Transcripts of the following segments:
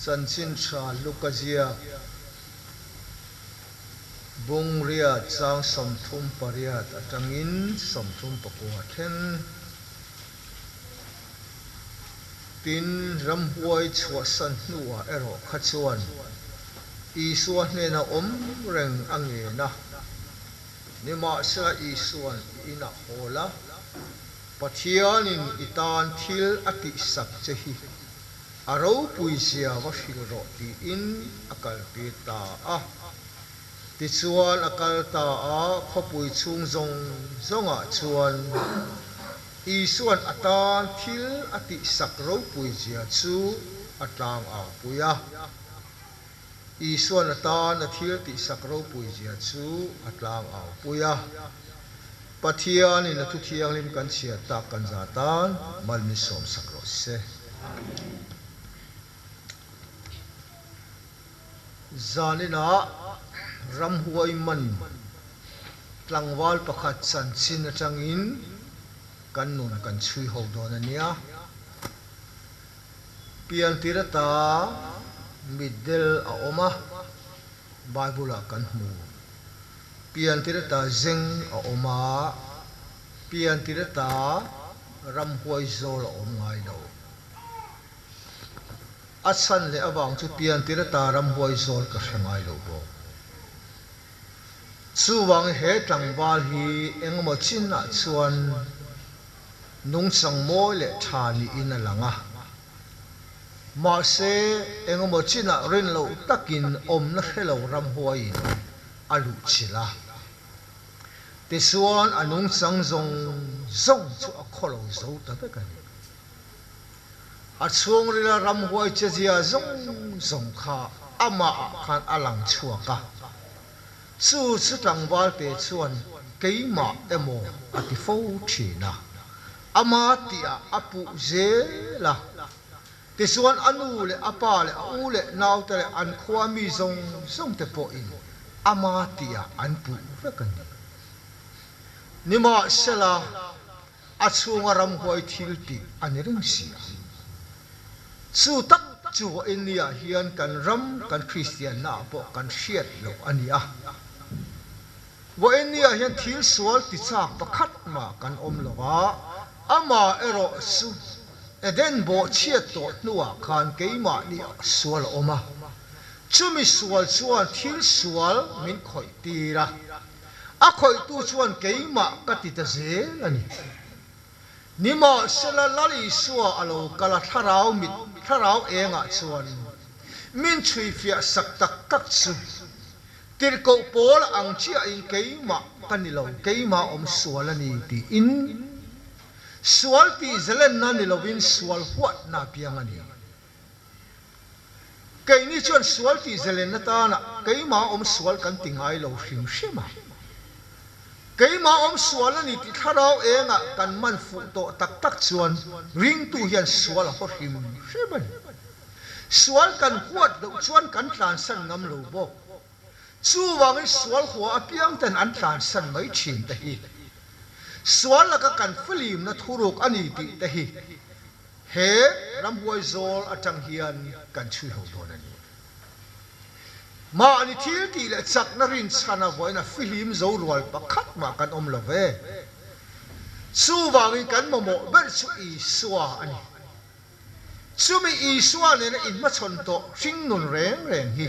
chân xin tra lukazia bung ria chang som thum pariat atangin som thum pakua then tin ramhuai chua san nuwa ero khachuan isuan nena reng angena nima sa isuan ina hola pathianin itan thil atisak chehi aro puisia wa filro ti in akal ti ta a ti chuan akal ta a khopui chung zonga chuan isuan atan thil atisak ro puisia chu atlang a puya isuan atan thil tisak ro puisia chu atlang a puya pathianin atu thiang lim kan chia ta kan zatan malmi som sakro se zanina ramhuai man tlangwal pakhat chan chin atangin kan nun kan chui ho don ania pian tirata middle a oma bible kan mu pian tirata zeng a oma pian tirata ramhuai zol om ngai do asan le awang chu pian tirata ramhuai zol ka hrangai lo bo chuwang he tlangwal hi engmo chinna chuan nung changmawi le thani in alanga ma se engmo china rin lo takin om na hello ramhuai alu chila ti suan anung chang zong chu a kholo zo ta ta kan a chung rila ramhuai chezia zong kha ama khan alang chuaka chu tlangwal te chuan keima emo ati fo thina ama tia apu zela ti suan anu le apa le u le nau te an khwami zong te po in ama tia an pu rakan nima sela achunga ramhuai thilti aniring sia chu tak chu inia hian kan ram kan christian na po kan hriat lo ania wa inia hian thil sual ti chak pakhat ma kan om lowa ama ero su eden bo chiat to nuwa khan keima ni sual oma chumi sual chuan thil sual min khoi tira a khoi tu chuan keima katita zel ani nima sela lali suwa alo kala tharau enga chuan min chui fia sak tak chu tirko pol ang chia in keima kanilo keima om sual ani ti in sual ti zelen na nilovin sual huat na piang ani kei ni chuan sual ti zelen na ta na keima om sual kan tingai lo hrim hrima keima om sual ani ti tharau enga kan man fu to tak chuan ring tu hian sual ho hrim hriman sual kan huat do chuan kan tlan san ngam lo bo chu wangin sual huwa apiang ten an tlan san mai thin ta hi sual la ka kan filim na thuruk ani ti ta hi he ramhuai zol atang hian kan chui ho don ani ma ani thil ti le chak na rin chana voina filim zo rual pakhat ma kan om lo ve chu wangin kan momo ber chu I suwa ani chumi I suwa ne na in ma chon to hring nun reng hi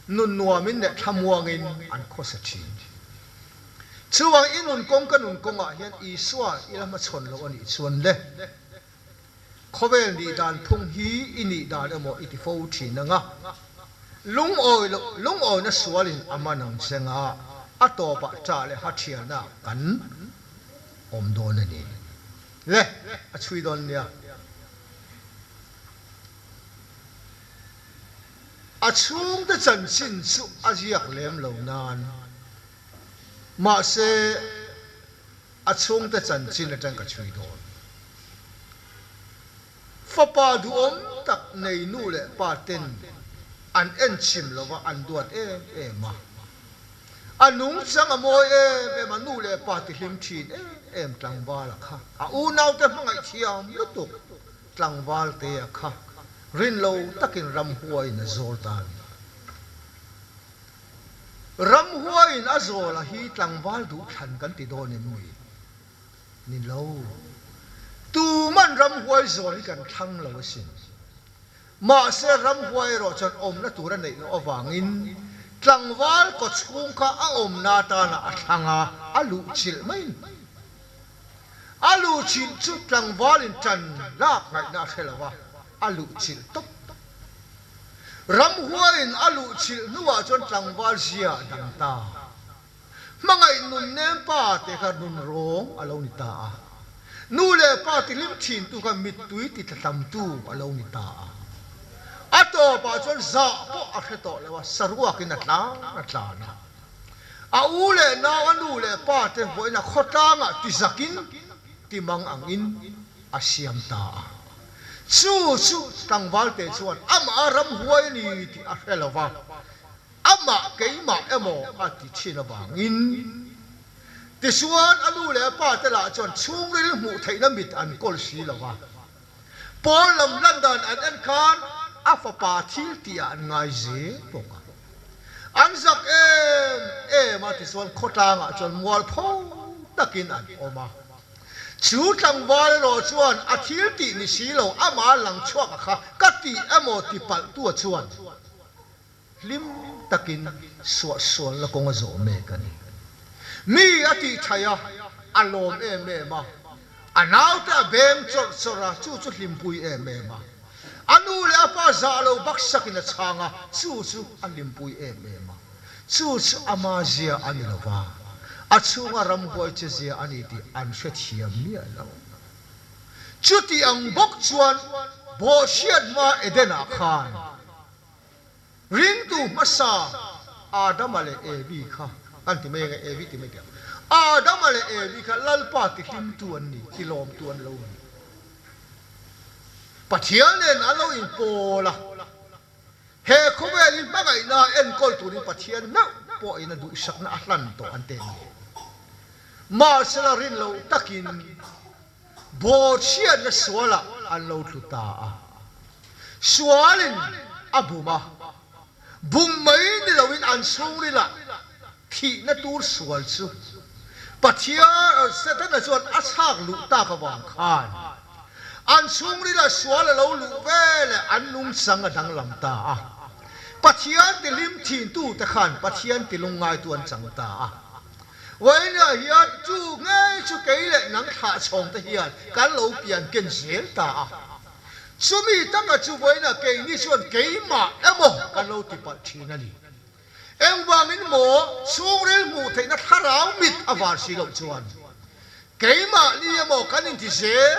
nun nuamin ne thamuangin an khosa thin chuwang inun kong kanun konga hian I suwa ilama chon lo ani chuan le khovel ni dan thung hi ini dan emo iti fo thina nga lung oi na sualin amanang senga atopa cha le hathia na kan om don ani le a chui don nia a chung te chan chin chu aziak lem lo nan ma se a chung te chan chin atang ka chui don fapa du om tak nei nu le pa ten an en chim lova an duat ma anung chang amoi be manu le pa ti hlim thin em tlangwal kha a u nau te mangai thiam lutuk tlangwal te kha rin lo takin Ramhuai na zoltan Ramhuai na zola hi tlangwal du than kan ti don mi ni lo tu man Ramhuai zoli kan thang lo sin ma se Ramhuai ro chan om na tura nei no avangin tlangwal ko chhungah a om na ta na athanga alu chil main alu chil chu tlangwal in chan lak ngai na thelawa alu chil top Ramhuai in alu chil nuwa chon tlangwal zia dang ta mangai nun nem pa te kha nun rong alo ni ta nu le pa ti lim thin tu ka mit tui ti tlam tu alo ni ta ato pa chon za po a kheto lewa sarwa kin atla na a u le na anu le pa te voina khota nga ti zakin ti mang angin asiam ta chu tangwal te chuan ama Ramhuai ni ti a helawa ama keima emo ati china bangin ti chuan anu le pa te la chuan chungril mu theina mit an kol si lawa pol lam landan an khan afa pa thil ti an ngai ze poka an zak ma ti chuan khota nga chuan mual pho takin an oma chu tlangwal ro chuan Athil ti ni silo ama lang chuak kha kati emo ti pal tu chuan lim takin sual la konga zo me kan mi ati thaya alom ma anaw ta bem chora chu lim pui ma anu le apa zalo baksakin a changa chu an lim pui ma chu ama zia anilawa achunga Ramhuai che zia ani ti an hret hiam mi alo chuti ang bok chuan bo shiat ma edena khan ring tu masa adamale ebi kha anti me nga ebi ti me ka adamale ebi kha lalpa ti him tu an ni kilom tu an lo ni pathian nen alo in pola he khovelin bagai na en kol tu ni pathian na po ina du sak na ahlan to ante ni ma sala rin lo takin bo chian na swala an lo tuta swalin abuma bum mai ni lo in an sung ni la thi na tur swal chu pathia seta na chuan asak lu ta ka wang khan an sung ni la swal lo lu vele an lung sang dang lam ta pathian ti lim thin tu ta khan pathian ti lungai tu an chang ta vậy là hiện chú ngay chú cái lệ nắng hạ chồng ta hiện cá lâu biển kinh dễ ta chú mi tăng là chú vậy là cái ni xuân cái mà em mò cá lâu thì bận chi na đi em vàng in mò xuống đến mù thấy nó thà ráo mịt à vào xí lộng chuan cái mà đi em mò cá ninh thì dễ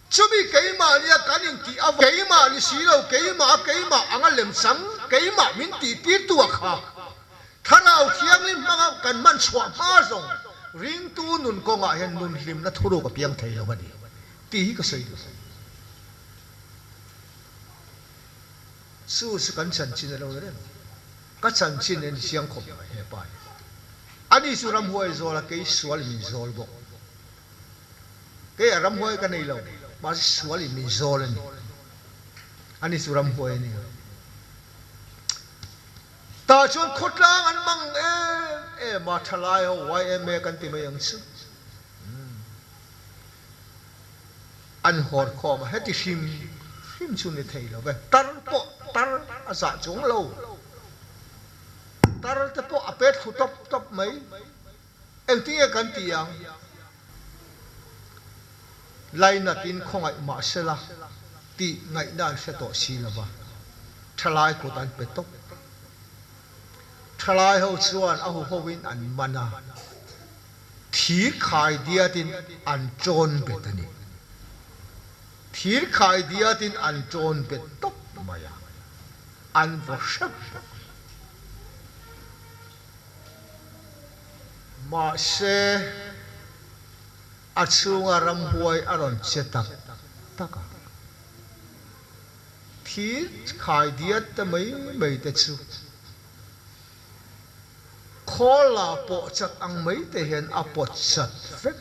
chú mi cái mà đi cá ninh thì à cái mà đi xí lộng cái mà anh làm sáng cái mà mình tí tí tua khá thằng nào thiang lim mang cần man chua ma rong ring tu nun ko nga hen nun lim na thuro ka piang thei lo bani ti ka sei su kan chan chin lo re ka chan chin en siang khop he pai ani su Ramhuai zo la ke sual mi zol bo ke Ramhuai ka nei lo ma sual mi zol ni ani su Ramhuai ni ta chun khutlang an mang ma thalai ho wai me kan ti mai ang chu an hor kho ma heti him chun ni thei lo ve tar asa chung lo tar te po apet khu top mai eng ti kan ti yang lai na tin khongai ma sela ti ngai dan se to si la ba thalai ko tan pe top thalai ho chuan a hu hovin an mana thir khai dia tin an chon betani thir khai dia tin an chon bet top maya an worship ma se achunga Ramhuai aron chetak taka thir khai dia ta mai te chu khola po chat ang mấy te hiền a po chat vek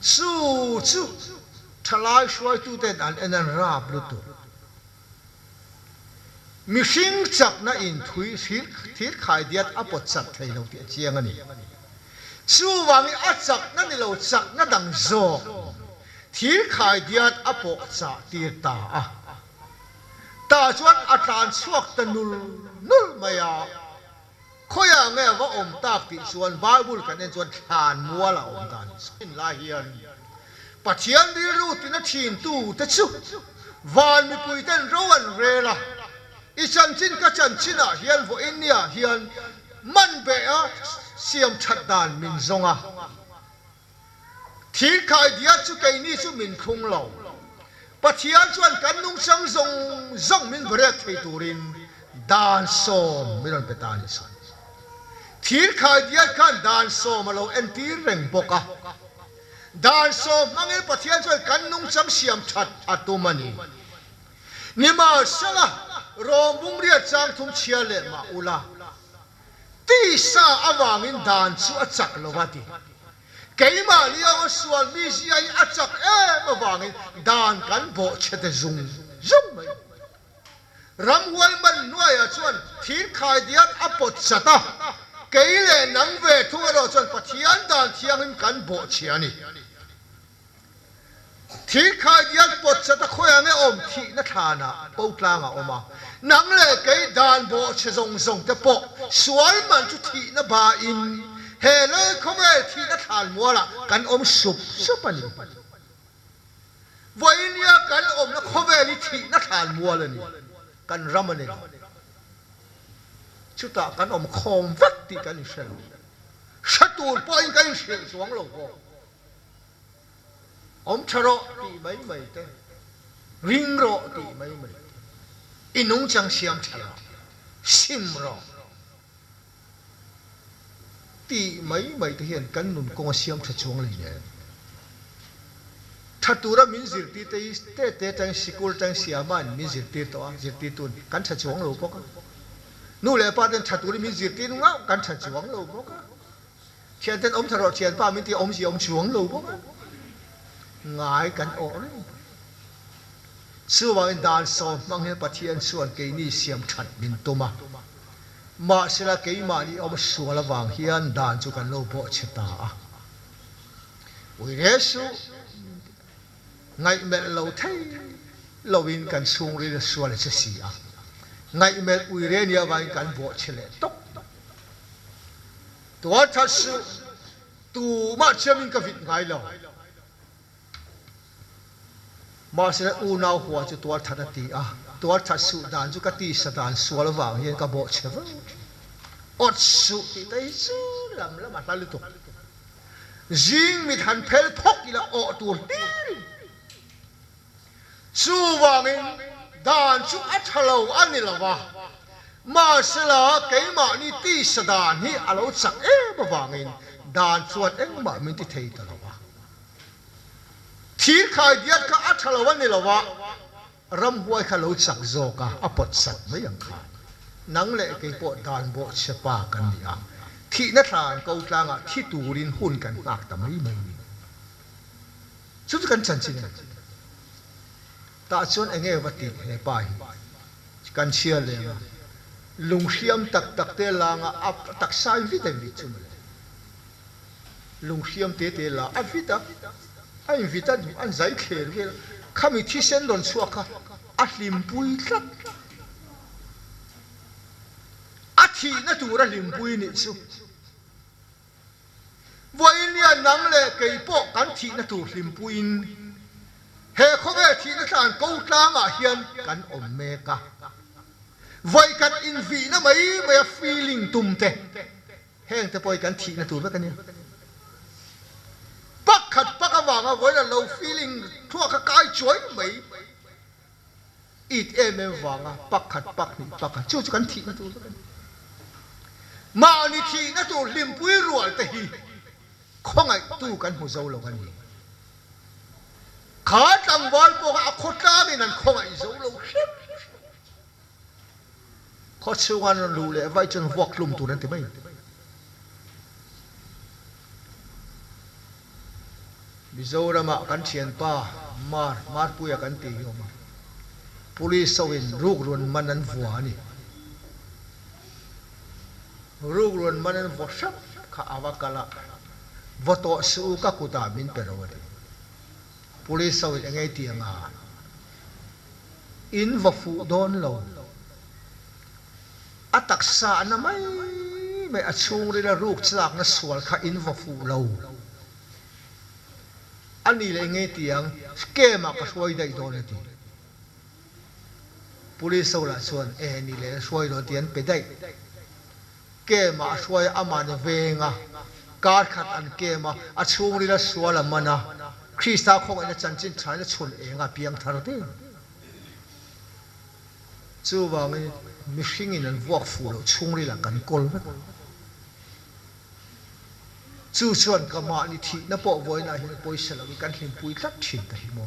chu chalai shuai tu ten an enan rap lutu mishing chak na in thui thil khai diat apot chak thei lo ti chiang ani chu wangi achak na ni lo chak na dang zo thil khai diat apo cha tir ta a ta chuan atlan chuak ta nul maya khoya nge wa om tak ti chuan bible kan en chuan than muala om dan in la hian pathian di lu tin a thin tu te chu van mi pui ten rowan rela i chan chin ka chan china hian vo india hian man be a siam that dan min zonga thil khai dia chu kai ni chu min khung lo pathian chuan kan nung sang zong min brek thei turin dan som miron petani so thil khai dia kan dan som lo en tir reng boka dan som mangi pathian chuan kan nung sang siam that atumani nima sala rombung ria chang thum chia le ma ula ti sa avangin dan chu achak lovati keima lia oswal mi si ai achak avangin dan kan bo chete zung mai ramhuai man nuaya chuan thil khai diat apot chata keile nang ve thuro chuan pathian dan thiangin kan bo chiani thil khai diat pot chata khoyange om thi na thana Kawltluanga oma nang le kei dan bo che zong te po suai man chu thi na ba in he le khome thi na than muala kan om supani voinia kan om na khove li thi na than muala ni kan ramane chuta kan om khom vat ti kan shel shatur point kan shel suang lo ko om charo ti mai te ring ro ti mai inung chang siam chala sim ro ti mai te hian kan nun kong siam tha chuang le ne thatura min zir ti te tang sikul tang siaman min zir ti to zir ti tun kan tha chuang lo boka nu le pa den thaturi min zir ti nu nga kan tha chuang lo boka thian ten om tharo thian pa min ti om si om chuang lo boka ngai kan o ni chu wang dan so mang he pathian suan ke ni siam that min tuma ma sila ke ma ni om suala wang hian dan chu kan lo bo cheta a ui resu ngai mel lo thei lovin kan sung ri le suala che si a ngai mel ui re nia wang kan bo chele tok to tha su tu ma chemin ka vit ngai lo ma se u nau hua chu tuar thana ti a tuar tha su dan chu ka ti sa dan sual wang hian ka bo cheva ot su ti dai su lam ma ta lu tu jing mi than phel phok ila o tur ti su wangin dan chu a thalo ani lawa ma se la ke ma ni ti sa dan hi alo chak ba wangin dan chuat eng ma min ti thei ta thil khai diat ka athalawan ni lawa ramhuai kha lo chak zo ka apot sat mai ang kha nang le ke po dan bo chepa kan ni a thi na than Kawltluanga thi turin hun kan ngak ta mai chu kan chan chin ta chon enge wati he pai kan chia le lung hiam tak te langa ap tak sai vitamin chu lung hiam te la avita ai vita an zai kher vel khami thi sen don chuaka a hlim pui tlat a thi na tura hlim pui ni chu voinia nang le kei po kan thi na tur hlim puin he khove thi na tlan Kawltluanga hian kan om me ka voi kan in vi na mai feeling tumte heng te poi kan thi na tur ba kan ni khat pakawanga voila low feeling thua ka kai choi mai it wanga pakhat pakni pakha chu kan thi na tu ma ni thi na tu limpui rual te hi khongai tu kan hu zo lo kan ni kha tang wal po ka khota ni nan khongai zo lo kho chuan lu le vai chon vok lum tu nan te mai Mizorama kan thian pa mar puya kan ti yo ma police sawin ruk run manan vua ni ruk run manan vo shap kha awakala voto su ka kuta min perode police sawin engai ti anga in va fu don lo ataksa na mai achung ri la ruk chlak na sual kha in va fu lo ani le nge tiang skema ka suai dai don ti police saw la chuan ni le suai don tian pe dai kema suai aman venga kar khat an kema achung ri la sual mana krista khong ina chanchin thai la chun enga piang thar te chu wangi mishing in an walk fu lo chung ri la kan kol chu chuan kama ni thi na po voina hin poisa lo kan hlim pui tlat thin ta hi mo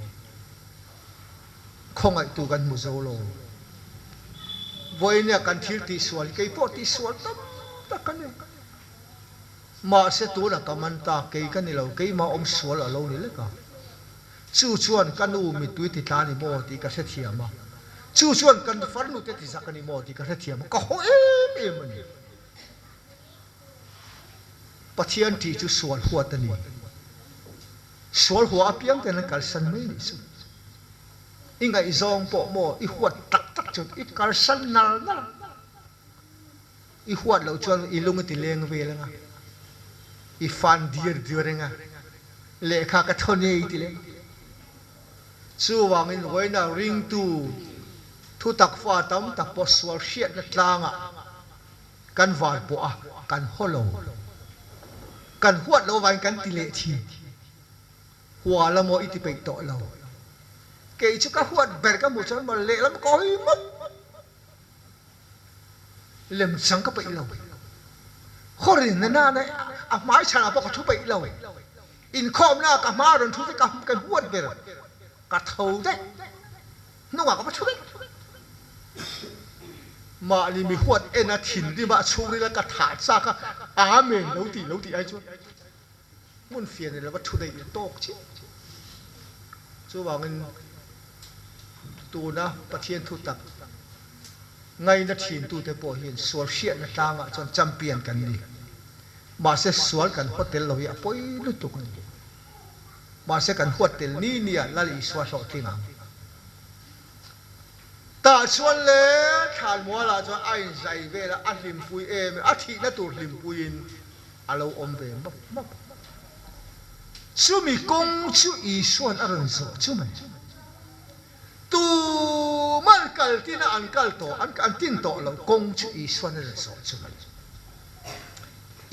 khongai tu kan mu zo lo voina kan thil ti sual kei po ti sual tam ta kan ne ma se tu na kaman ta kei kan ni lo kei ma om sual lo ni le ka chu chuan kan u mi tu ti tla ni mo ti ka se thiama chu chuan kan farnu te ti zakani mo ti ka se thiama ka ho em ni pathian ti chu sual huat ani sual huwa apiang ten kal san mai ni su inga izong po mo I huat tak tak chu I kal san nal na I huat lo chuan I lung ti leng ve la I fan dir nga le kha ka thone ti le chu wangin voina ring tu thu tak fa tam tak po sual hriat na tlanga kan var po a kan holo kan huat lo van kan tile thi hua la mo iti pe to lo ke chu ka huat ber ka mu chan ma le lam ko hi mo lem sang ka pe lo khorin na na a mai chana po ka thu pe lo in khom na ka ma ron thu ka kan huat ber ka thau de no wa ka thu mà li mi huat ena thin di ma chung ri la ka tha cha ka amen lo ti ai chu mun fian la ba thu dei tok chi chu wangin tu na pathian thu tak ngai na thin tu te po hin sual hriat na tanga chon champion kan ni ma se sual kan hotel lo ya poi lu tu kan ma se kan hotel ni nia la li swa so tinga ta chuan le than mo la chuan ai zai ve la a hlim pui em a thi na tur hlim puin alo om ve ma chu mi kong chu I suan a ron zo chu mai tu man kal tin an kal to an tin to lo kong chu I suan a ron zo chu mai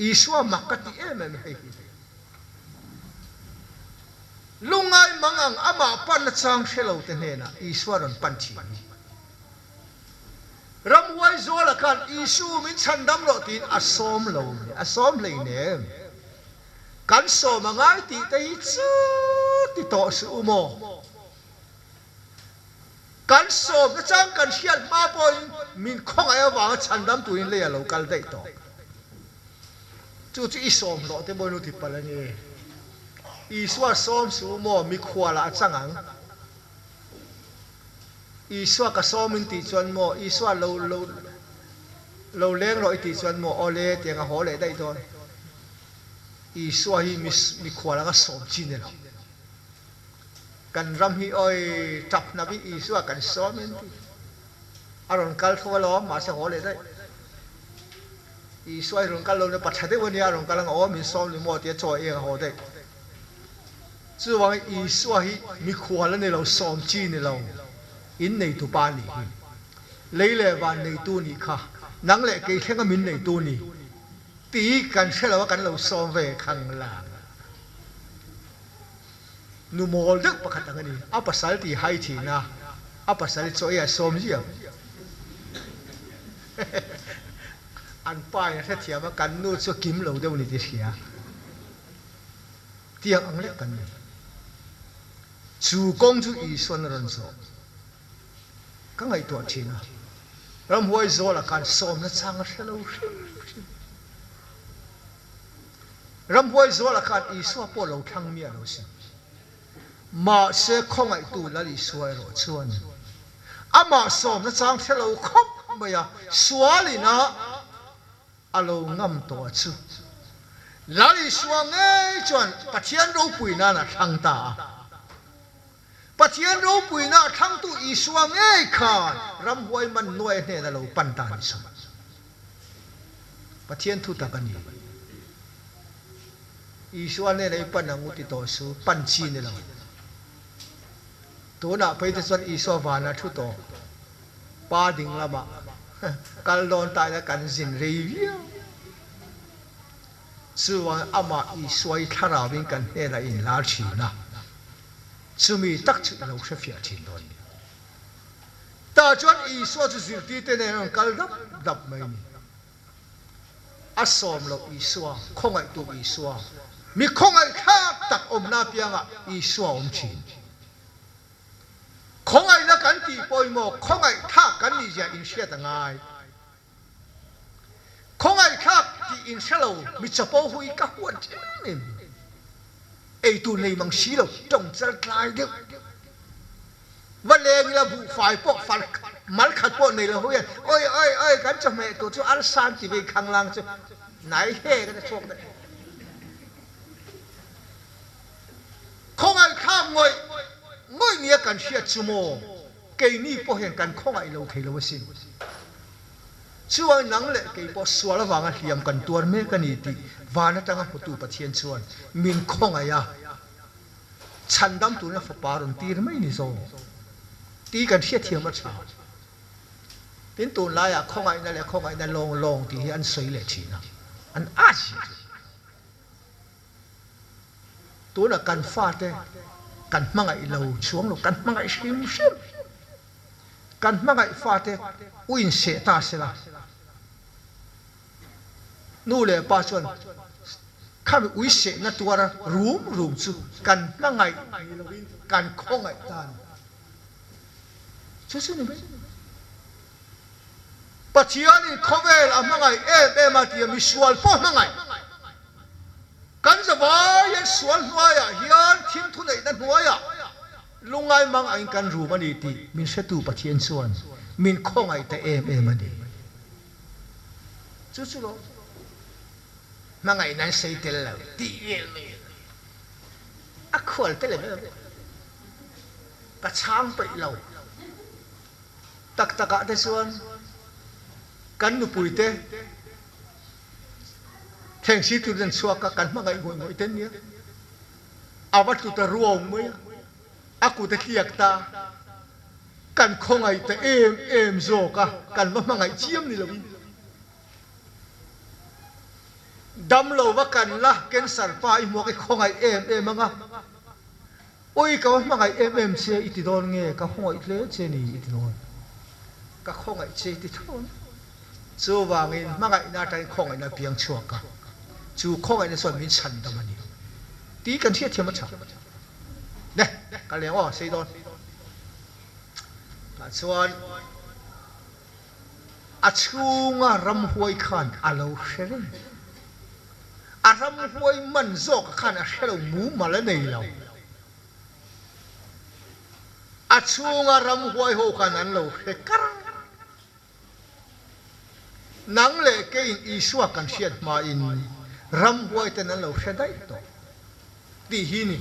I suan makati em hei lungai mangang ama pan na chang shelo te ne na I suan ron pan chi Ramhuai zola kan isu min chandam lo tin asom lo asom le ne kan so mangai ti te chu ti to su mo kan so ka chang kan hiat ma poi min khong ai wa chandam tu in le lo kal dei to chu chu isom lo te bo nu ti palani iswa som su mo mi khwala changang iswa ka somin ti chuan mo iswa lo leng lo ti chuan mo ole te nga hole dai don iswa hi mi khwala ka som chin lo kan ram hi oi tap na bi iswa kan somin ti aron kal tholo ma se hole dai iswa ron kal lo ne pathade woni aron kal nga o mi som ni mo te choi e ho dai chu wang iswa hi mi khwala ne lo som chin ni lo in nei tu pa ni lấy lệ và nei tu ni kha nang lệ cái khen min nei tu ni tí kan sẽ là kan lâu xóm về khang la nu mol dak pakhat angani apa sal ti hai thi na apa sal choi a xóm gì an pai na thia ma kan nu cho kim lo deu ni ti thia tiang ang le kan chu kong chu I suan ron so ka ngai to thina Ramhuai zo la kan som na chang shelo Ramhuai zo la kan I swa po lo thang mi lo si mà sẽ không ai tu là đi xuôi rồi chuan mà xóm nó trang thế lâu khóc bây giờ xóa đi nó alo ngâm tổ chu là đi xóa ngay chuan bắt thiên ropui na là thằng ta bắt thiên ropui na thằng tu ý xóa ngay cả Ramhuai man nuôi này là lâu pan ta đi xóa bắt thiên thu ta cái gì ý xóa này là pan ang uti tổ số pan chi này làตัวน่ะไปที่ส่วนอีสวานะทุตโตป้าดิ่งละมาการโดนตายแล้วกันสินรีวิวส่วนอามาอีสวยทาราวินกันเฮล่าอินลาชีนะสุมีตักชุดเราเชฟยาชินโดนแต่จวนอีสวยจุดสิที่เตนเนี่ยการดับไม่มีอาสอมเราอีสวยคงไอตัวอีสวยมีคงไอข้าตักอมนาเปียงอ่ะอีสวยอมชินของไอ้ละกันตีปอยโมของไอ้ท่ากันนี่จะอินเชียต่างไงของไอ้ท่าที่อินเชลมีจะพอหุยกับหัวเจ้าเนี่ยไอ้ตัวในมังสีเราจงจะตายเดียววันเลงเราบุฝ่ายพวกฟันมันขัดพวกในเราหุยโอ้ยกันจะแม่ตัวชั่วอัลซานที่ไปข้างล่างจะไหนเฮ่กันจะโชคได้ของไอ้ท่างอยง่อยเนี่ยกันเชียชั่วโมงเกยนี่พอเห็นกันข้องไอเราเทเราสิช่วยนังเละเกยพอสวรรค์วางเทียมกันตัวเมกันนี่ติวานะจังหวะประตูประเทียนชวนมินข้องไอยะฉันดำตัวเนี่ยฝปารุนตีรไม่นิโซตีกันเชียเทียมมาชาเป็นตัวลายอะข้องไอนั่นแหละข้องไอนั่นลองที่อันสวยเลยทีนะอันอาชีตัวน่ะกันฟาดเลยกันมังไอเราช่วงเรากันมังไอชิมกันมังไอฟาเตอุยนเสตาเสละนู่นเลยป้าชวนข้าไปอุยเสนัตัวระรูมจูกันมังไอกันคงไอตานชื่อนี่ไหมปัจจัยนี้เขาเวลามังไอมาที่มีส่วนพ่อมังไอกันจะว่ายันสวนหัว呀ยันทิ้งทุนไอ้นั่นหัว呀ลุงไงมังไอ้กันรู้มันดีทีมินเสตูปะเทียนส่วนมินคงไอ้แต่มันดีจู่ๆมังไอ้นั่นเสียเตลแล้วตีเลยอักขวลเตลเลยกระช่างไปเราตักกะแต่ส่วนกันนุปุยเตแทงสีตุดันสวกกันมังไงงวยเต้นเนี่ยอาวัตถุตะรวงมั้ยอากูตะเกียกตากันคงไงแต่โซกะกันว่ามังไงเจียมนี่ละวิดำโลว่ากันละเกณฑ์สารฟ้าอีหมวกไอ้คงไงมังอ่ะโอ้ยก็ว่ามังไงเสียอิติโดนเงี้ยก็คงไงเลยเจนี่อิติโดนก็คงไงเจอิติโดนสู้วางเงินมังไงน่าใจคงไงน่าเพียงชั่วกะจู่ข้องไอ้ในส่วนมินชันตะมันนี่ตีกันเทียมมาฉะเนี่ยกันเลี้ยงว่าสี่โดนส่วนชูงารำหวยขันอาลูเชลรำหวยมันโจกขันอาเชลมูมาแล้วในเราชูงารำหวยหัวขันอันเราเชกันนังเล่เกย์อีสวกันเชียดมาอินรำหวยแต่นั้นเราเสด็จต่อที่หินี่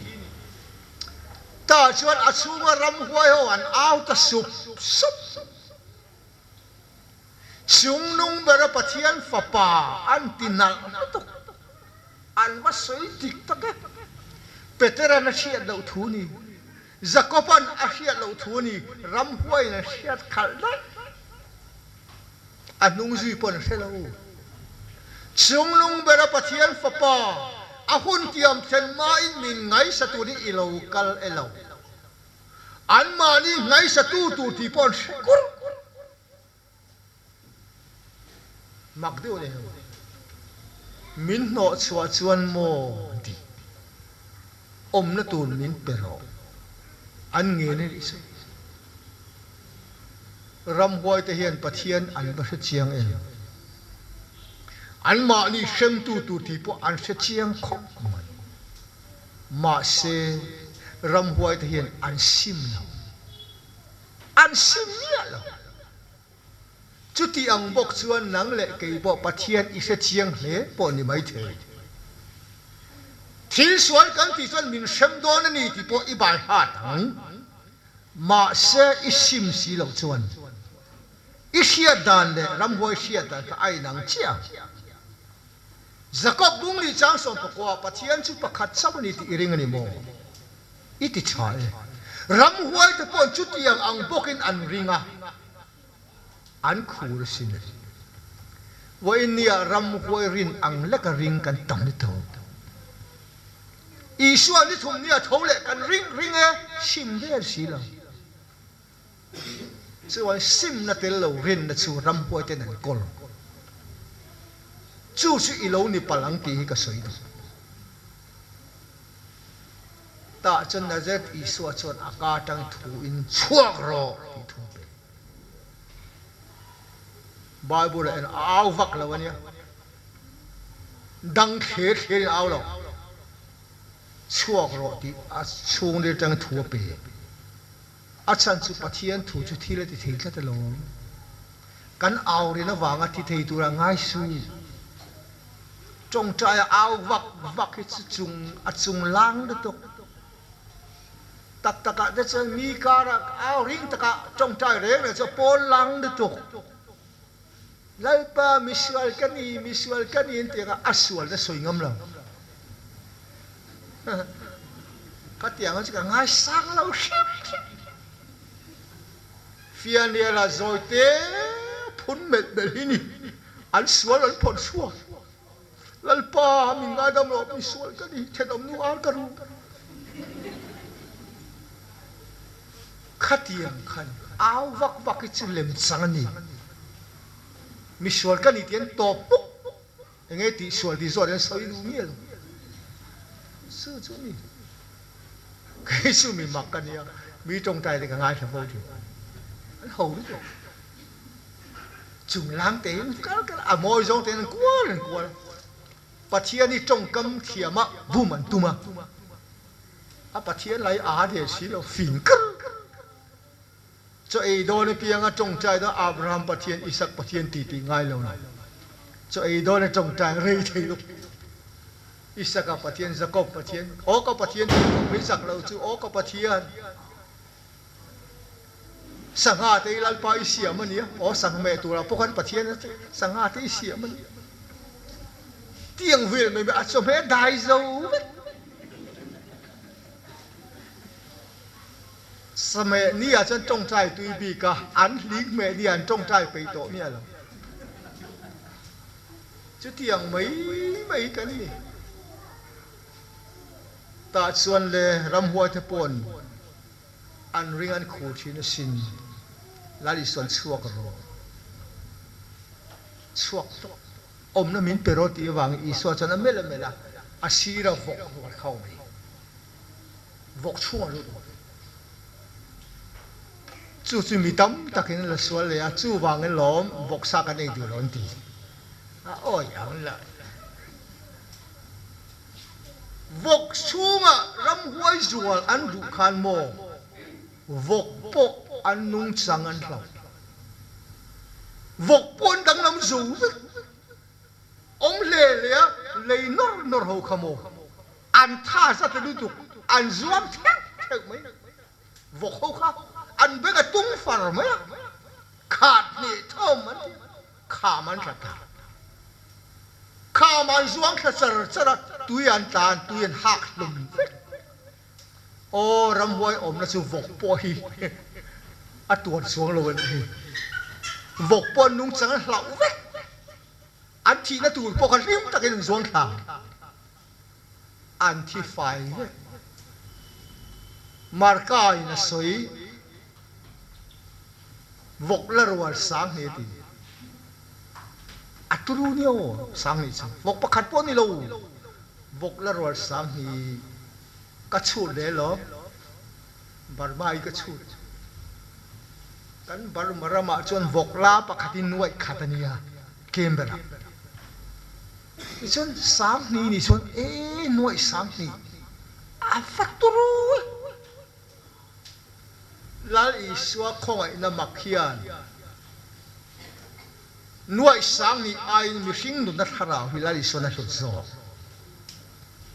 ตาชวนอาชูงารำหวยหัวอันเอาแต่สุบชุงนุ่งเบรปะเทียนฝาป่าอันตินังอันว่าสวยติกตะเกเปเตระนัชเชียดเหล่าทูนี่จักรพันอาเชียดเหล่าทูนี่รำหวยนัชเชียดขัดได้อันนุ่งจีปนเสลาชุงนุ่งเบรปะเทียนฝาป่าอาหุ่นเทียมเซนมาอินมินไงสตูนี่อิโลกัลเอลาอันมานี่ไงสตูตูที่ปนเสกุรมักเดียวเลยมินโนชัวชวนโมดีนัตูนมินเปโรอันเงี้ยนี่สิรำหวยแต่เฮียนปะเทียนอันบัชเชียงเองอันมานี่เชมตูตูที่พวกอันเชียงคบมันมาเซ Ramhuai te hian an sim lo an sim nia lo chu ti ang bok chuan nang le kei bo pathian i se chiang hle po ni mai the thil sual kan ti chuan min sem don ani ti po i bai ha tang ma se i sim si lo chuan i sia dan le Ramhuai sia dan ka ai nang chia Jacob bung li chang som pakwa pathian chu pakhat chau ni ti iring ani mo iti chai Ramhuai te pon chu ti ang bokin an ringa an khur sin wa inia Ramhuai rin ang leka ring kan tam ni to Isua ni thum nia thole kan ring e sim der si lo chu wa sim na tel lo rin na chu Ramhuai te nan kol chu chu ilo ni palang ti ka soi do ta chân na zet Isua chon aka tang thu in chuak ro ti thu pe Bible en aw vak lo ania dang khe khe aw lo chuak ro ti a chung de tang thu pe a chan chu pathian thu chu thile ti thil ta lo kan aw ri na wanga ti thei tu ra ngai su trong trai aw vak hi chu chung lang de to tak taka de chen mi kara aw ring taka trong trai re le cho pol lang de to lai pa misual kan in te ka asual de soi ngam lo ka tiang chi ka ngai sang lo fian dia la zoite phun met de ni an sual an pon sual lal pa mi ngai dam lo misual kan ni the dom nu al ka ru khatiang khan aw vak chi lem sang ni mi sual kan ni tien to puk nge ti sual ti zo den soi lu mi lo su chu ni cái su mi mak kan ya mi trong tai de ka ngai tha bo ti an ho ni chung lang te ka a moi zong te kwa pathian ni trong kam thiama bu man tuma a pathian lai a de si lo fin ka cho ai do ne piang a trong chai đó Abraham pathian Isaac pathian ti ngai lo na cho ai do ne trong chai rei thei lo Isaac pathian Jacob pathian o ka pathian mi sak lo chu o ka pathian sanga te lal pa isiam ani o sang me tu ra pokhan pathian sanga te isiam ani tiang vil me a cho me dai zo Same ni a chân trong trai tui bi ka an ling me ni an trong trai pe to mi lo chu tiang mấy cái ni ta chuan le Ramhuai te pon an ring an khu thin sin lali son chuak ro chuak om na min peroti wang Isua chan mela asira vok khau mai vok chuang lo chu mi tam takin la sual le a chu wang en lom vok sa kan ei du lon ti a oi ang la vok chunga Ramhuai zual an du khan mo vok po an nung chang an lau vok pon dang nam zu ong le nor ho khamo an tha sa te du an zuam thek mai vok ho kha an be ga tung far mai khat ni thom man kha man ra ta kha man zuang kha chara tuian tan tuian hak lum o Ramhuai om na chu vok po hi a tuan suang lo ni vok pon nung chang hlau ve an thi na tu po khan rim takin zuang tha an thi fai marka ina soi vok la rual sang he ti aturu ni o sang ni chang vok pakhat po ni lo vok la rual sang hi ka chu le lo bar mai ka chu kan bar marama chon vok la pakhatin nuai khatania kembera chon sang ni chon nuai sang ni a faturu lal iswa khongai na makhian nuai sang ni ai mi hring nu na thara hi lal iswa na hlut zo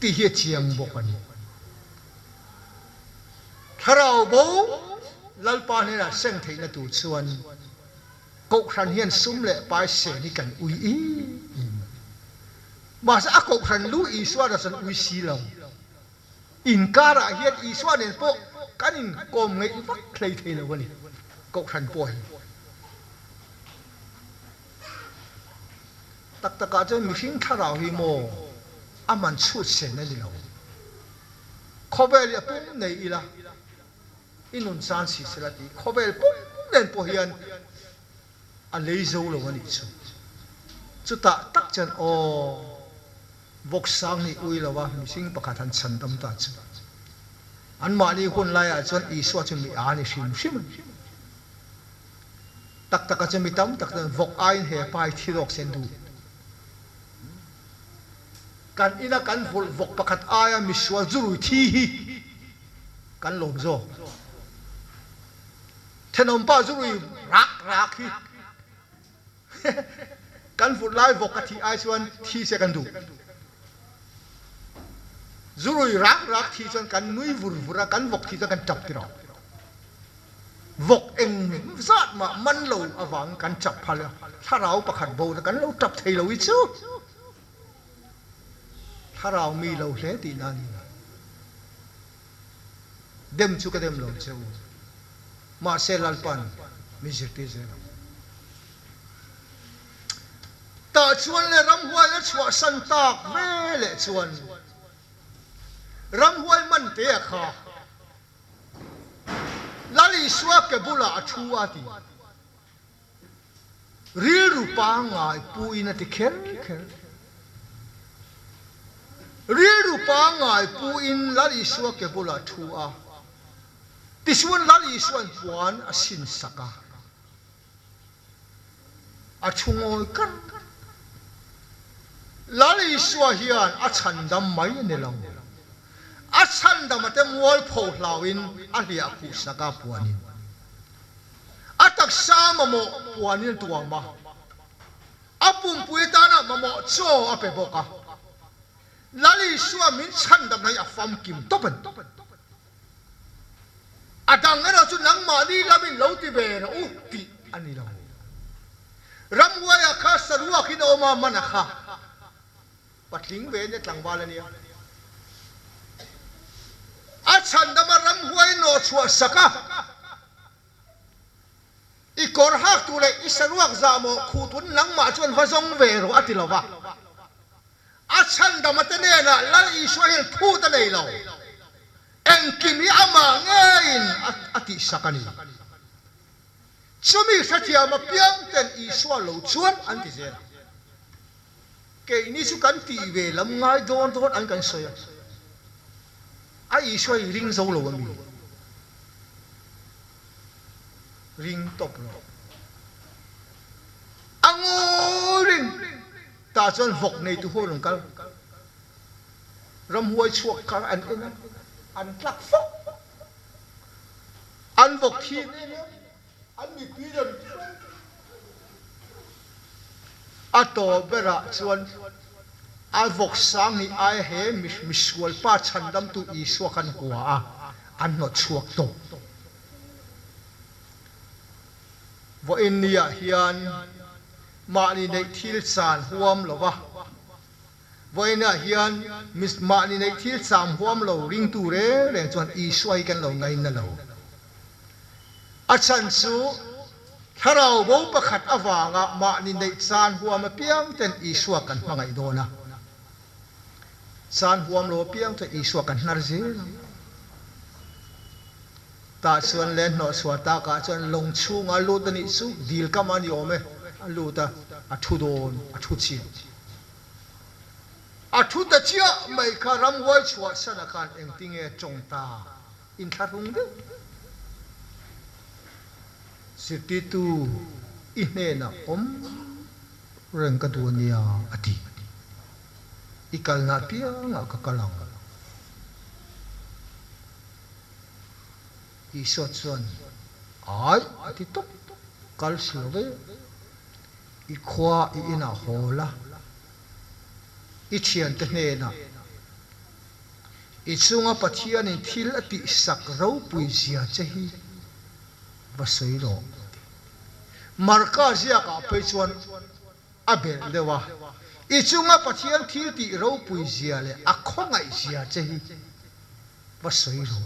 ti hi chiang bokani tharau bo lalpa ne na seng thei na tu chuan ko khan hian sum le pai se ni kan ui i ma sa ko khan lu iswa da san ui si lo in kara hian iswa nen po kanin kom ngai vak thlei thei lo wani ko khan po tak taka cho mi hring tharau hi mo aman chut sen na ni lo khobel pum nei ila inun san si selati khobel pum nen po hian a lei zo lo wani chu ta tak chan o vok sang ni ui lo wa mi hring pakhat han chan dam ta chu an ma ni hun lai a chon iswa chu mi a ni hrim hrim tak taka chu mi tam tak vok ai he pai thirok sen du kan ina kan vol vok pakhat aya mi swa zurui thi hi kan lom zo thenom pa zurui rak hi kan fut lai vok ka thi ai chuan thi se kan du zurui rak thi chuan kan nui vura kan vok thi chuan kan chap ti ro vok eng zat ma man lo awang kan chap phala tharau pakhat bo kan lo chap thei lo i chu tharau mi lo hle ti na ni dem chu ka dem lo cheu ma se lalpan mi jirti ze ta chuan le ramhuai a chhuah san tak ve le chuan ramhuai man te a kha lali suwa ke bula a thu a ti ril rupa ngai pui na ti kher ril rupa ngai pui in lali suwa ke bula thu a ti suan lali suan puan a sin saka a chungoi kan lali suwa hian a chan dam mai ne lo a chan dam te mual pho hlawin a lia khu saka puanin a tak sa mamo puanin tuang ma a pum pui ta na mamo cho a pe boka lali suwa min chan dam nei a fam kim topen adang ngana chu nang ma ni lamin lo ti be na u ti ani lo ramhuai a kha sarua khin oma mana kha patling ve ne tlang bal ani a chan dama ramhuai no chua saka i kor hak tu le i saruak za mo khu tun nang ma chuan vazong ve ro atilawa a chan dama te ne na lal i shwail thu ta nei lo en kimi ama ngein ati sakani chumi sathia ma piang ten i shwa lo chuan an ti zera ke ini su kan ti ve lam ngai don an kan soya ai shoi ring zo lo mi ring top lo ango ring ta chon vok nei tu ho long kal ramhuai chuak ka an tlak fok an vok thi an mi pi don ato bera chuan a vok sang ni ai he mi sual pa chan dam tu i swa kan kwa a an no chuak to vo in nia hian ma ni nei thil chan huam lowa vo in a hian mis ma ni nei thil cham huam lo ring tu re leng chuan i swai kan lo ngai na lo a chan chu tharau bo pakhat awanga ma ni nei chan huam a piang ten i swa kan mangai dona san huam lo piang te iswa kan nar je ta chuan len no swa ta ka chuan long chunga lu ta ni chu dil ka mani ome lu ta a thu don a thu chi a thu ta chia mai kha ramhuai chhuah sana kan eng tinge chong ta in tharung de siti tu i hne na om reng ka tu nia ati ikal na pia nga kakalang i so chuan ai ti tok kal silove I khwa I ina hola I thian te hne na I chunga pathian in thil tihsak ropui zia che hi vasoi lo marka zia ka pe chuan abel lewa I chunga pathian thil ti ropui zia le akhongai zia che hi vasoi lo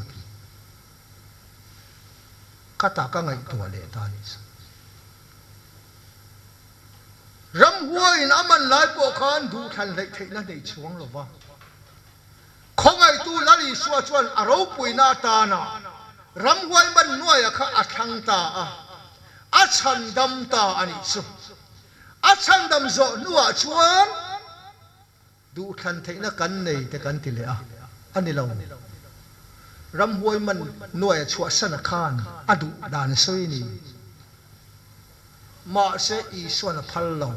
kata ka ngai to le ta ni Ramhuai in aman lai po khan du than lei theina nei chuang lo wa khongai tu lali suwa chuan aro pui na ta na Ramhuai man nuai kha athang ta a chandam ta ani chu a chandam zo nuwa chuan du than theina kan nei te kan ti le a ani lo Ramhuai man nuai chua sana khan adu dan soi ni ma se I suan phal lo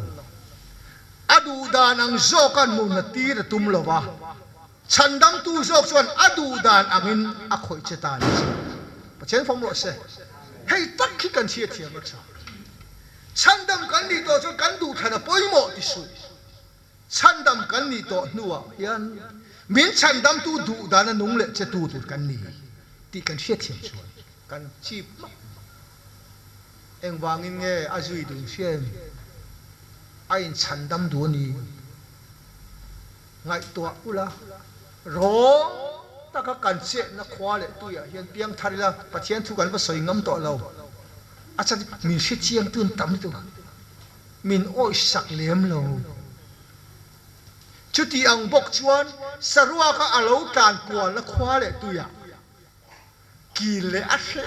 adu dan ang zo kan mu na ti ra tum lo wa chandam tu zo chuan adu dan angin a khoi che ta ni pachen phong lo se hei tak khi kan thia thia ma cha chandam kan ni to chu kan du thana poimo ti su chandam kan ni to nuwa hian min chandam tu du dan nung le che tu kan ni ti kan thia thia chuan kan chi avangin nge azui du sian ain chandam du ni ngai to ula ro ta ka kan che na khwa le tu ya hian piang tharila pathian thu kan ba soi ngam to lo acha min shi chiang tun tam tu min oi sak lem lo chuti ang bok chuan sarua ka alo tan kwal na khwa le tu ya ki le a se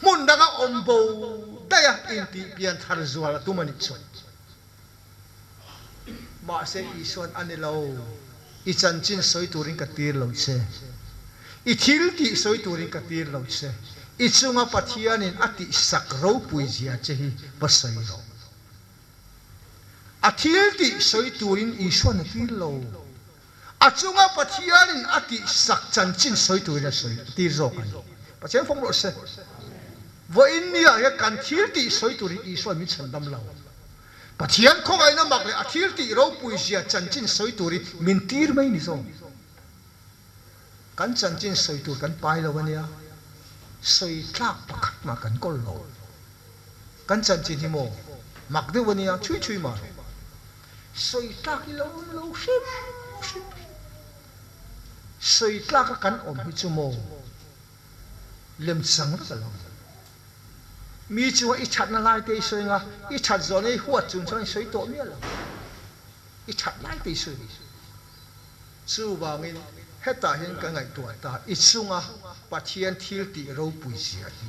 mun daga ombo daya inti pian thar zuala tumani chon ma se ison anilo I chan chin soi turin ka tir lo se I thil ti soi turin ka tir lo se I chunga pathian in ati sak ro pui zia che hi pasai lo Athil ti soi turin I suan tir lo a chunga pathian in ati sak chan chin soi turin soi tir zo kan pathian phong lo se Wo India ya kan thil ti soi turi I suan mi chandam lo pathian khongai na mak le athil ti ro pui zia chan chin soi turi min tir mai ni zo kan chan chin soi tur kan pai lo wania soi tlak pakhat ma kan kol lo kan chan chin hi mo mak de wania chui chui ma soi tlak lo lo shim soi tlak kan om hi chu mo lem sang ka lo mi chu I chat na lai te soi nga I chat zo nei huat chung chang soi to mi lo I chat lai te soi chu wangin heta hin ka ngai to ta I chunga pathian thil ti ro pui sia hi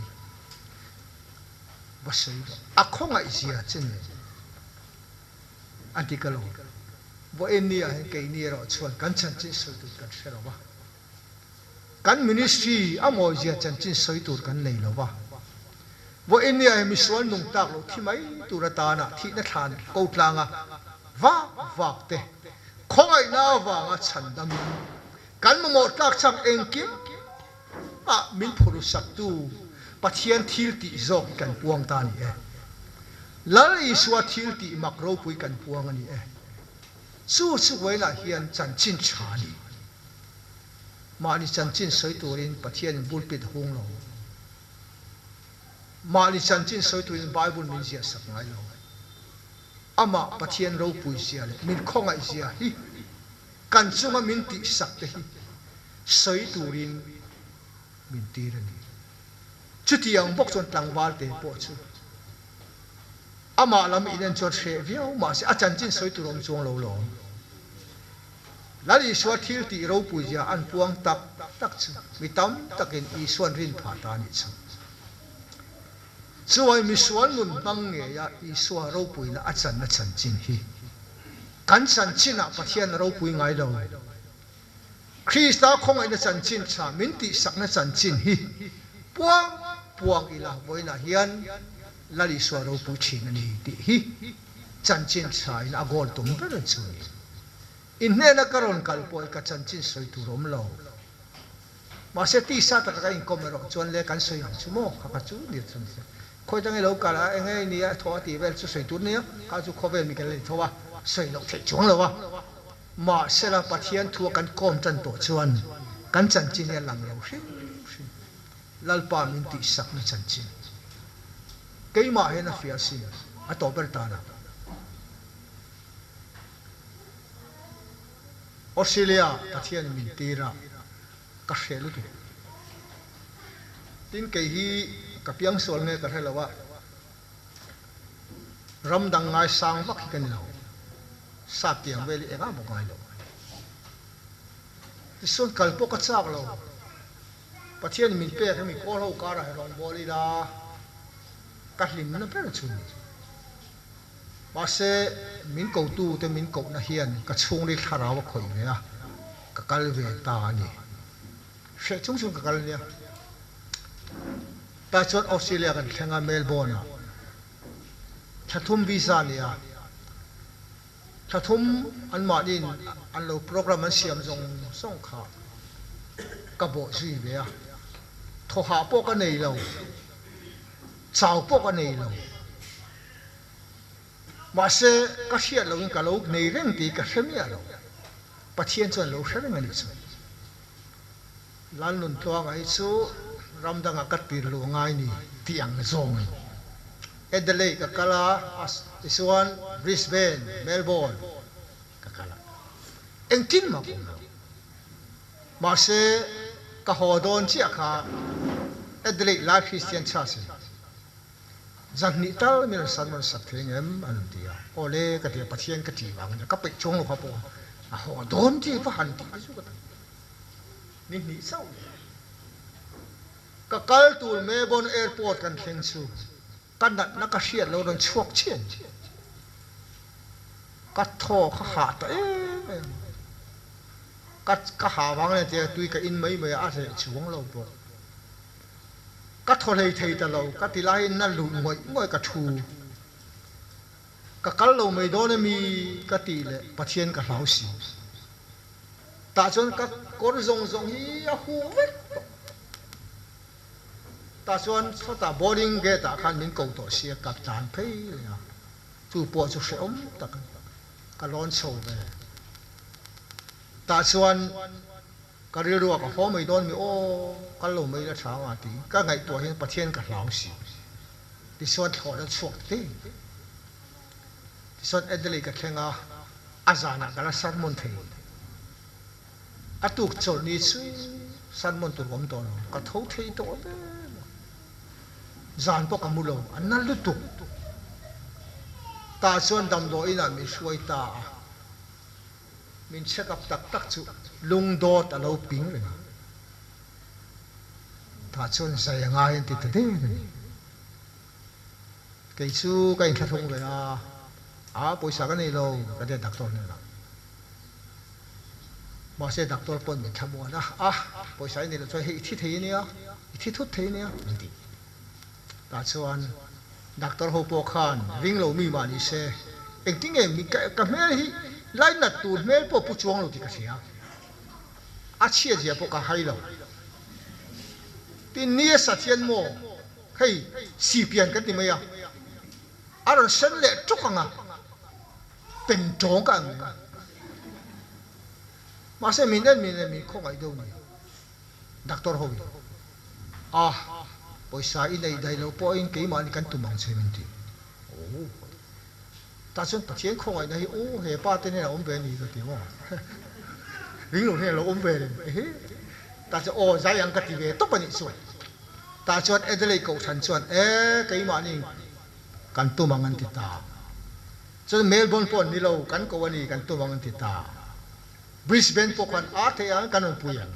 ba soi a khongai sia chen antikalo bo enia hin ke ni ro chuan kan chan chin soi tu kan se lo ba kan ministry amo zia chan chin soi tur kan nei lo ba Wo India mi suan nung tak lo thi mai turata na thi na than Kawltluanga va te khongai na wa nga chandam kan mo tak chang engkim a min phuru sak tu pathian thil ti zo kan puang ta ni lal I suwa thil ti makro pui kan puang ani chu wei na hian chan chin chani ma ni chan chin soi turin pathian bulpit hung lo ma ni chan chin soi tu in Bible min zia sak ngai lo ama pathian ro pui zia le min khongai zia hi kan chunga min ti sak te hi soi turin min tirani chuti ang bok chon tlangwal te po chu ama lam inen chot she viau ma se achan chin soi tu rom chong lo lo lali suwa thil ti ro pui zia an puang tak chu mi tam takin I suan rin pha ta ni chu Suwai mi suan nun bang nge ya I suwa ro pui na achan na chan chin hi kan chan chin a pathian ro pui ngai lo Krista khongai na chan chin cha min ti sak na chan chin hi puang ila boina hian lali suwa ro pui chin ani ti hi chan chin cha in agol tum ra chu in ne na karon kal poi ka chan chin soi tu rom lo mà sẽ tí sa ta cái income rồi chuẩn lấy cán soi hàng chú mò các chú liệt chuẩn khôi đang cái lâu cả là anh ấy nia thua tí về chú soi tút nia các chú khôi về mình cái lấy thua soi lâu thấy chuẩn rồi mà sẽ là bắt hiện thua cán com chân tổ chuẩn cán chân chín này làm lâu xí lalpa mình tihsak mình chân chín cái mà hay là phía xin à tổ bờ ta Australia bắt hiện mình tì ra các xe luôn tin cái hi các piang sol nghe cái là wa ram dang ngai sang vak cái nào sa piang về lại ngã một ngày đâu cái số kalpo cái sao đâu bắt hiện mình pe cái mình có lâu cả rồi rồi boli ra cắt lim nó phải là chun mà sẽ mình cầu tu thì mình cầu na hiền cái chung đi thà ra khởi về à cái cái về ta nhỉ sẽ chung chung cái này ta chọn Australia kan thenga Melbourne thathum visa nia thathum an ma din an lo program an siam zong song kha ka bo zui ve a tho ha po ka nei lo chao po ka nei lo ma se ka hiat lo in ka lo nei reng ti ka hemia lo pathian chon lo hring ani chu Lalnuntluanga ai chu ramdanga katir lu ngai ni tiang zong Adelaide ka kala isuan Brisbane Melbourne ka kala engtin ma ko ma se ka hodon chi kha Adelaide Life Christian Church zan ni tal mi san mon sak theng em an tia ole ka ti pathian ka ti wang ka pe chong lo kha po a hodon ti pa han ti su ka ni sau ka kal tu Melbourne airport kan theng chu kan dat na ka hiat lo ron chuak chen ka tho kha ha ta ka ha wang le te tui ka in mai mai a se chuang lo bo ka tho lei thei ta lo ka ti lai na lu ngoi ngoi ka thu ka kal lo mai do na mi ka ti le pathian ka lau si ta chon ka kor zong zong hi a hu ve ta chon ta boarding gate ta khan min ko to sia ka chan phei ya chu po chu se om ta ka lon so ve ta chon ka ri ru ka ho mai don mi o ka lo mai la tha wa ti ka ngai to hin pathian ka lau si ti chon tho da chuak ti chon Adelaide ka khenga azana ka la san mon thei atuk chol ni chu san mon tu gom to ka tho thei to be zan po ka mulo an na lu tu ta chuan dam do ina mi suai ta min check up tak tak chu lung do ta lo ping le ta chuan sai nga hin ti te ke chu ka in thong ve a poisa ka nei lo ka de doctor ne la mà sẽ doctor pon mình tham mua na poisa này là cho hi thi thei ni a thi thut thei ni a đi ta chuan doctor ho po khan ring lo mi ma ni se eng ting em mi ka me hi lai na tu mel po pu chuang lo ti ka sia a chia je po ka hai lo tin ni sa thian mo hei si pian ka ti mai a aron sen le chukanga pen chong ka mà sẽ mình không ai đâu này doctor hoi bồi sa in đây đây lâu point cái mà anh cần tụi mình xem mình ta xuân ta chiến không ai đây hệ ba tên này là ôm về gì rồi tiếng lính lùng này là ôm về ta sẽ giải ăn cái gì về tốt bao nhiêu xuân ta xuân Adelaide cầu thành xuân cái mà anh cần tụi mình ăn thịt ta cho Melbourne point đi lâu cần cầu anh cần tụi mình ăn thịt ta Brisbane po kan ate ang kanon puyan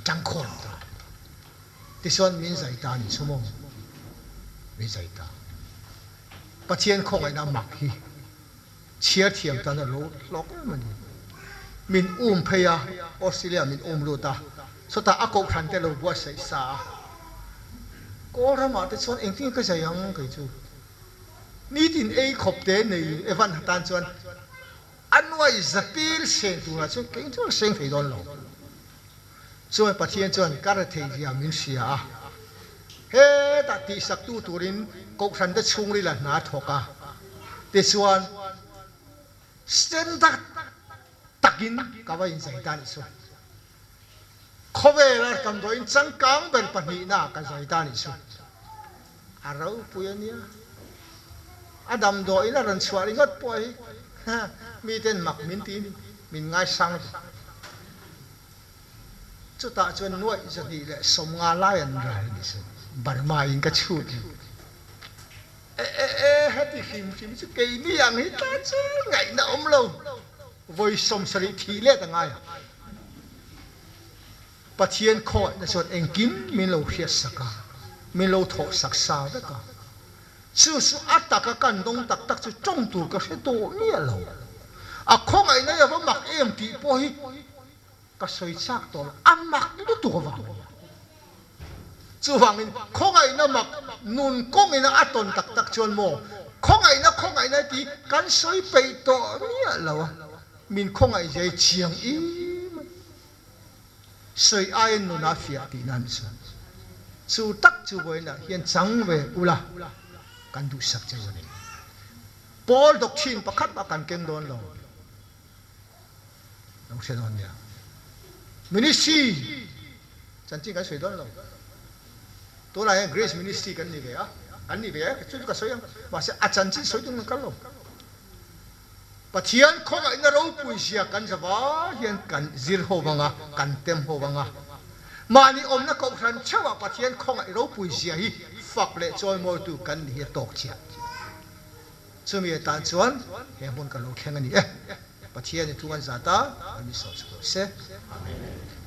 jangkon ta tison min zai ta ni sumo mi zai ta pathian khong ai na mak hi chia thiam ta na lo lok mani min pheya Australia min lo ta so ta akok khan te lo bua sai sa ko ra ma te son engting ka sayang kai chu ni tin ei khop te nei evan hatan chuan ahnawhchhuah zapil sen tu na chu keng chu sen thei don lo rồi pathian chuan kar thei dia min sia he ta tihsak tu turin ko than da chung ri la na thoka te chuan standard takin kawain zaitan so khovelar kam doin changkang ber pani na ka zaitan so arau puyania adam do ina ran chwari ngot poi mi ten mak min tin min ngai sang chu ta chuan nuai zani le somnga lai an rai ni so barma in ka chut hati him chu ke ni ang hi ta chu ngai na om lo voi som sari thi le ta ngai pathian kho na chot engkim min lo hiat saka min lo tho saksa da ka chu su ataka kan dong tak tak chu chong tur ka se to ni lo a khong ai na ya ba mak em ti po hi ka soi chak to amak ni tu wa chu wangin khong ai na mak nun kong ina aton tak tak chon mo khong ai na ti kan soi pe to ni lo min khong ai jai chiang i soi ai nu na fia ti nan chu tak chu boi na hian chang ve ula kan du sak che wani Paul doctrine pakhat ba kan ken don lo nong se don ya ministry chan chi ka soi don lo to la grace ministry kan ni ve a kan ni ve chu ka soi ma se a chan chi soi dun kan lo pathian khong ai na ro pui sia kan jawa hian kan zir ho wanga kan tem ho wanga mani om na ko khan chawa pathian khong ai ro pui sia hi fak le choi mo tu kan hi tok chia chumi tan chuan he mun ka lo khenga ni pathian ni tungan zata ani so se amen